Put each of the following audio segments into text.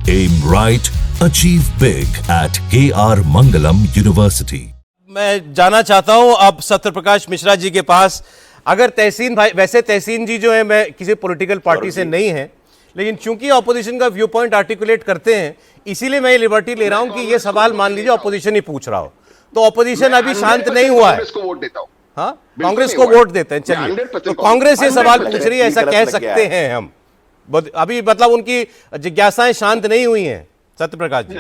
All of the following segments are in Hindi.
Aim right, achieve big at KR Mangalam University. मैं जाना चाहता हूं अब सत्यप्रकाश मिश्रा जी के पास। अगर तहसीन भाई, वैसे तहसीन जी जो है मैं किसी पॉलिटिकल पार्टी से नहीं है, लेकिन चूंकि ऑपोजिशन का व्यू पॉइंट आर्टिकुलेट करते हैं, इसीलिए मैं ये लिबर्टी ले रहा हूं कि ये सवाल मान लीजिए ऑपोजिशन ही पूछ रहा हो, तो ऑपोजिशन अभी शांत नहीं हुआ है। कांग्रेस को वोट देता हूं। हाँ, कांग्रेस को वोट देते हैं। चलिए, तो कांग्रेस ये सवाल पूछ रही है, ऐसा कह सकते हैं हम अभी, मतलब उनकी जिज्ञासाएं शांत नहीं हुई हैं। सत्यप्रकाश जी,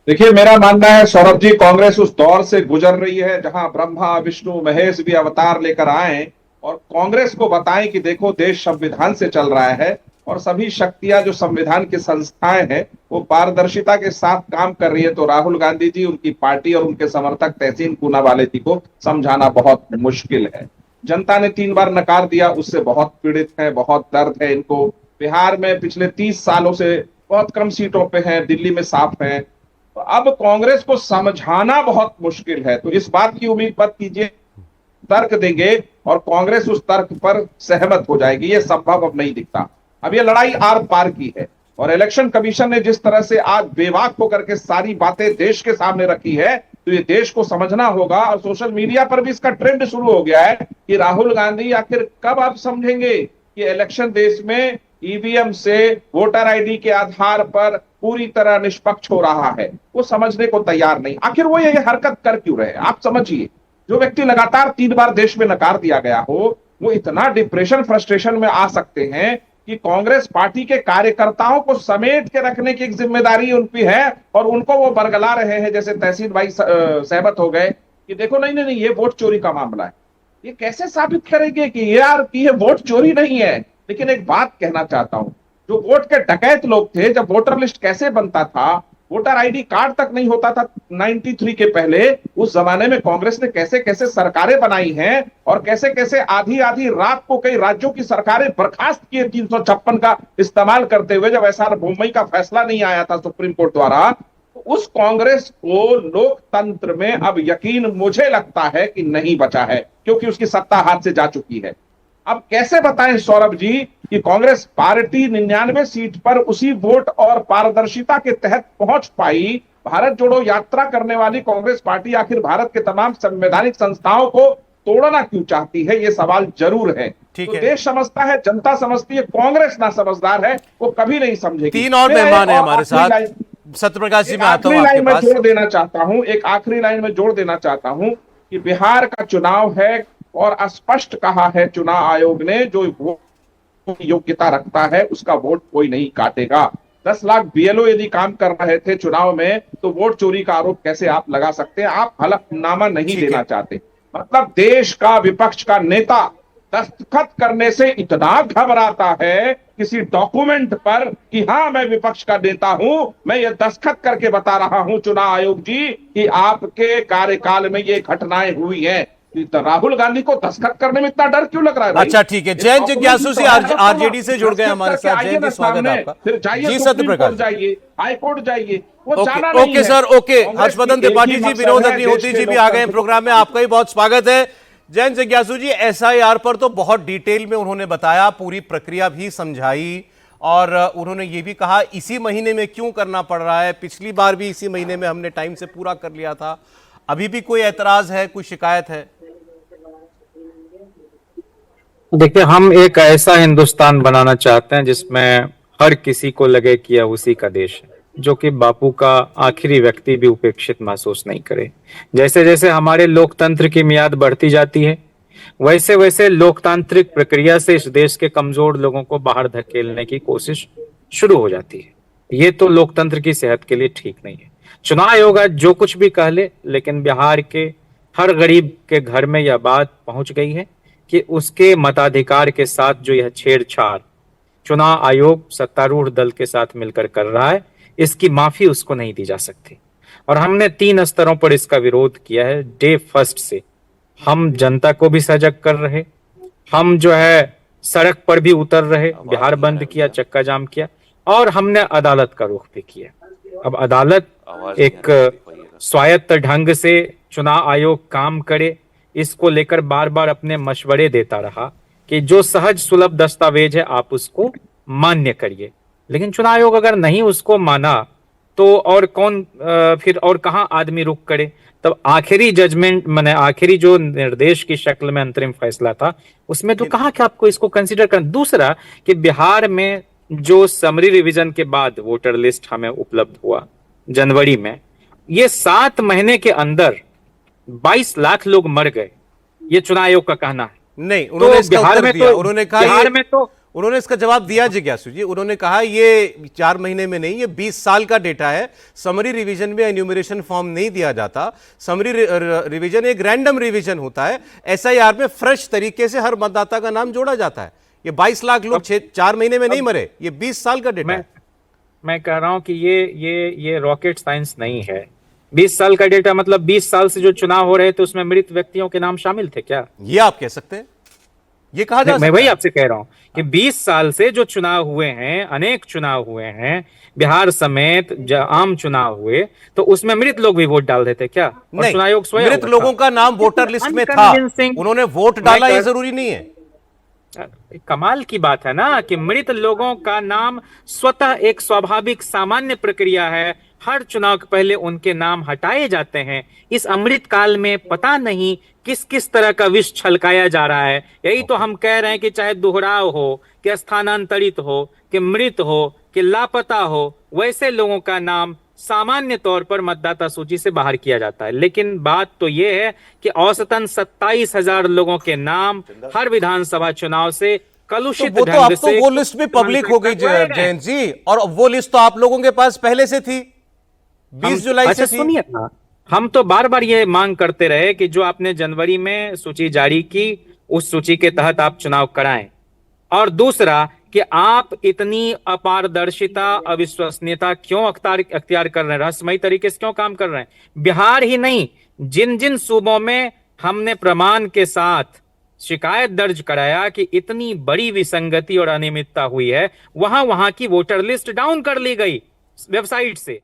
देखिए, मेरा मानना है सौरभ जी, कांग्रेस उस दौर से गुजर रही है जहां ब्रह्मा विष्णु महेश भी अवतार लेकर आए और कांग्रेस को बताएं कि देखो देश संविधान से चल रहा है और सभी शक्तियां जो संविधान की संस्थाएं हैं वो पारदर्शिता के साथ काम कर रही है। तो राहुल गांधी जी, उनकी पार्टी और उनके समर्थक तहसीन पूनावाला जी को समझाना बहुत मुश्किल है। जनता ने 3 बार नकार दिया, उससे बहुत पीड़ित है, बहुत दर्द है इनको। बिहार में पिछले 30 सालों से बहुत कम सीटों पे हैं, दिल्ली में साफ है। तो अब कांग्रेस को समझाना बहुत मुश्किल है। तो इस बात की उम्मीद मत कीजिए तर्क देंगे और कांग्रेस उस तर्क पर सहमत हो जाएगी, ये संभव अब नहीं दिखता। अब ये लड़ाई आर पार की है और इलेक्शन कमीशन ने जिस तरह से आज बेवाक होकर के सारी बातें देश के सामने रखी है, तो ये देश को समझना होगा। और सोशल मीडिया पर भी इसका ट्रेंड शुरू हो गया है कि राहुल गांधी आखिर कब आप समझेंगे कि इलेक्शन देश में ईवीएम से वोटर आईडी के आधार पर पूरी तरह निष्पक्ष हो रहा है। वो समझने को तैयार नहीं। आखिर वो ये हरकत कर क्यों रहे? आप समझिए, जो व्यक्ति लगातार 3 बार देश में नकार दिया गया हो, वो इतना डिप्रेशन फ्रस्ट्रेशन में आ सकते हैं कि कांग्रेस पार्टी के कार्यकर्ताओं को समेट के रखने की एक जिम्मेदारी उन पर है और उनको वो बरगला रहे हैं। जैसे तहसीन भाई सहमत हो गए कि देखो नहीं नहीं नहीं, ये वोट चोरी का मामला है। ये कैसे साबित करेंगे कि यार कि ये वोट चोरी नहीं है? लेकिन एक बात कहना चाहता हूं, जो वोट के डकैत लोग थे, जब वोटर लिस्ट कैसे बनता था, वोटर आईडी कार्ड तक नहीं होता था 93 के पहले, उस जमाने में कांग्रेस ने कैसे कैसे सरकारें बनाई हैं और कैसे कैसे आधी आधी रात को कई राज्यों की सरकारें बर्खास्त किए 356 का इस्तेमाल करते हुए, जब एसआर बोम्मई का फैसला नहीं आया था सुप्रीम कोर्ट द्वारा। तो उस कांग्रेस को लोकतंत्र में अब यकीन मुझे लगता है कि नहीं बचा है, क्योंकि उसकी सत्ता हाथ से जा चुकी है। अब कैसे बताएं सौरभ जी कि कांग्रेस पार्टी 99 सीट पर उसी वोट और पारदर्शिता के तहत पहुंच पाई? भारत जोड़ो यात्रा करने वाली कांग्रेस पार्टी आखिर भारत के तमाम संवैधानिक संस्थाओं को तोड़ना क्यों चाहती है? ये सवाल जरूर है। ठीक तो है। देश समझता है, जनता समझती है, कांग्रेस ना समझदार है, वो कभी नहीं समझेगी। 3 और मेहमान है हमारे साथ। सत्यप्रकाश जी, मैं आता हूं आपके पास। जोड़ देना चाहता हूं, एक आखिरी लाइन में जोड़ देना चाहता हूं कि बिहार का चुनाव है और स्पष्ट कहा है चुनाव आयोग ने, जो वोट योग्यता रखता है उसका वोट कोई नहीं काटेगा। 10 लाख बीएलओ यदि काम कर रहे थे चुनाव में, तो वोट चोरी का आरोप कैसे आप लगा सकते हैं? आप हलफनामा नहीं देना चाहते। मतलब देश का विपक्ष का नेता दस्तखत करने से इतना घबराता है किसी डॉक्यूमेंट पर कि हाँ मैं विपक्ष का नेता हूं, मैं ये दस्तखत करके बता रहा हूं चुनाव आयोग जी कि आपके कार्यकाल में ये घटनाएं हुई हैं। तो राहुल गांधी को दस्तखत करने में इतना डर क्यों लग रहा है? अच्छा, ठीक है। जयंत जिज्ञासु से आरजेडी से जुड़ गए हमारे साथ। जयंत जी, स्वागत है आपका। फिर जाइए जी सुप्रीम सत्यप्रकाश, कोर्ट जाइए, हाई कोर्ट जाइए, वो जाना नहीं ओके है। Sir, okay. हर्षवर्धन त्रिपाठी जी, विनोद अग्निहोत्री जी भी आ गए हैं प्रोग्राम में। आपका भी बहुत स्वागत है। जयंत जिज्ञासु जी, एसआईआर पर तो बहुत डिटेल में उन्होंने बताया, पूरी प्रक्रिया भी समझाई और उन्होंने ये भी कहा इसी महीने में क्यों करना पड़ रहा है, पिछली बार भी इसी महीने में हमने टाइम से पूरा कर लिया था। अभी भी कोई एतराज है, कोई शिकायत है? देखिए, हम एक ऐसा हिंदुस्तान बनाना चाहते हैं जिसमें हर किसी को लगे कि यह उसी का देश है, जो कि बापू का आखिरी व्यक्ति भी उपेक्षित महसूस नहीं करे। जैसे जैसे हमारे लोकतंत्र की मियाद बढ़ती जाती है, वैसे वैसे लोकतांत्रिक प्रक्रिया से इस देश के कमजोर लोगों को बाहर धकेलने की कोशिश शुरू हो जाती है। ये तो लोकतंत्र की सेहत के लिए ठीक नहीं है। चुनाव आयोग आज जो कुछ भी कह ले, लेकिन बिहार के हर गरीब के घर में यह बात पहुंच गई है कि उसके मताधिकार के साथ जो यह छेड़छाड़ चुनाव आयोग सत्तारूढ़ दल के साथ मिलकर कर रहा है, इसकी माफी उसको नहीं दी जा सकती। और हमने 3 स्तरों पर इसका विरोध किया है। डे फर्स्ट से हम जनता को भी सजग कर रहे, हम जो है सड़क पर भी उतर रहे, बिहार बंद किया, चक्का जाम किया, और हमने अदालत का रुख भी किया। अब अदालत एक स्वायत्त ढंग से चुनाव आयोग काम करे, इसको लेकर बार बार अपने मशवरे देता रहा कि जो सहज सुलभ दस्तावेज है आप उसको मान्य करिए। लेकिन चुनाव आयोग अगर नहीं उसको माना तो और कौन फिर और कहाँ आदमी रुक करे। तब आखिरी जजमेंट माने आखिरी जो निर्देश की शक्ल में अंतरिम फैसला था उसमें तो कहा कि आपको इसको कंसीडर करना। दूसरा कि बिहार में जो समरी रिवीजन के बाद वोटर लिस्ट हमें उपलब्ध हुआ जनवरी में, ये 7 महीने के अंदर 22 लाख लोग मर गए, ये चुनाव आयोग का कहना है। नहीं, उन्होंने इसका बिहार उत्तर में दिया। तो उन्होंने कहा बिहार में तो उन्होंने इसका जवाब दिया जिज्ञासु जी। उन्होंने कहा ये 4 महीने में नहीं, ये 20 साल का डेटा है। समरी रिवीजन में एन्यूमरेशन फॉर्म नहीं दिया जाता। समरी रिवीजन एक रैंडम रिवीजन होता है। एसआईआर में फ्रेश तरीके से हर मतदाता का नाम जोड़ा जाता है। ये 22 लाख लोग 4 महीने में नहीं मरे, ये 20 साल का डेटा है। मैं कह रहा हूं कि ये रॉकेट साइंस नहीं है। 20 साल का डेटा मतलब 20 साल से जो चुनाव हो रहे थे उसमें मृत व्यक्तियों के नाम शामिल थे क्या? ये आप कह सकते हैं, ये कहा जा सकता मैं वही है। आपसे कह रहा हूं कि 20 साल से जो चुनाव हुए हैं, अनेक चुनाव हुए हैं, बिहार समेत आम चुनाव हुए, तो उसमें मृत लोग भी वोट डाल देते क्या? और नहीं, चुनाव आयोग स्वयं मृत लोगों का नाम वोटर लिस्ट में था, उन्होंने वोट डाला, ये जरूरी नहीं है। कमाल की बात है ना कि मृत लोगों का नाम स्वतः एक स्वाभाविक सामान्य प्रक्रिया है। हर चुनाव के पहले उनके नाम हटाए जाते हैं। इस अमृत काल में पता नहीं किस किस तरह का विष छलकाया जा रहा है। यही तो हम कह रहे हैं कि चाहे दोहराव हो, कि स्थानांतरित हो, कि मृत हो, कि लापता हो, वैसे लोगों का नाम सामान्य तौर पर मतदाता सूची से बाहर किया जाता है। लेकिन बात तो यह है कि औसतन 27,000 लोगों के नाम हर विधानसभा चुनाव से कलुषित तो वो तो ढंग अब तो से वो लिस्ट भी पब्लिक हो गई जयंत जी, और वो लिस्ट तो आप लोगों के पास पहले से थी, 20 जुलाई से थी। सुनिए ना, हम तो बार बार ये मांग करते रहे कि जो आपने जनवरी में सूची जारी की उस सूची के तहत आप चुनाव कराएं, और दूसरा कि आप इतनी अपारदर्शिता, अविश्वसनीयता क्यों अख्तियार कर रहे हैं, रहस्यमयी तरीके से क्यों काम कर रहे हैं। बिहार ही नहीं, जिन जिन सूबों में हमने प्रमाण के साथ शिकायत दर्ज कराया कि इतनी बड़ी विसंगति और अनियमितता हुई है, वहां की वोटर लिस्ट डाउन कर ली गई वेबसाइट से।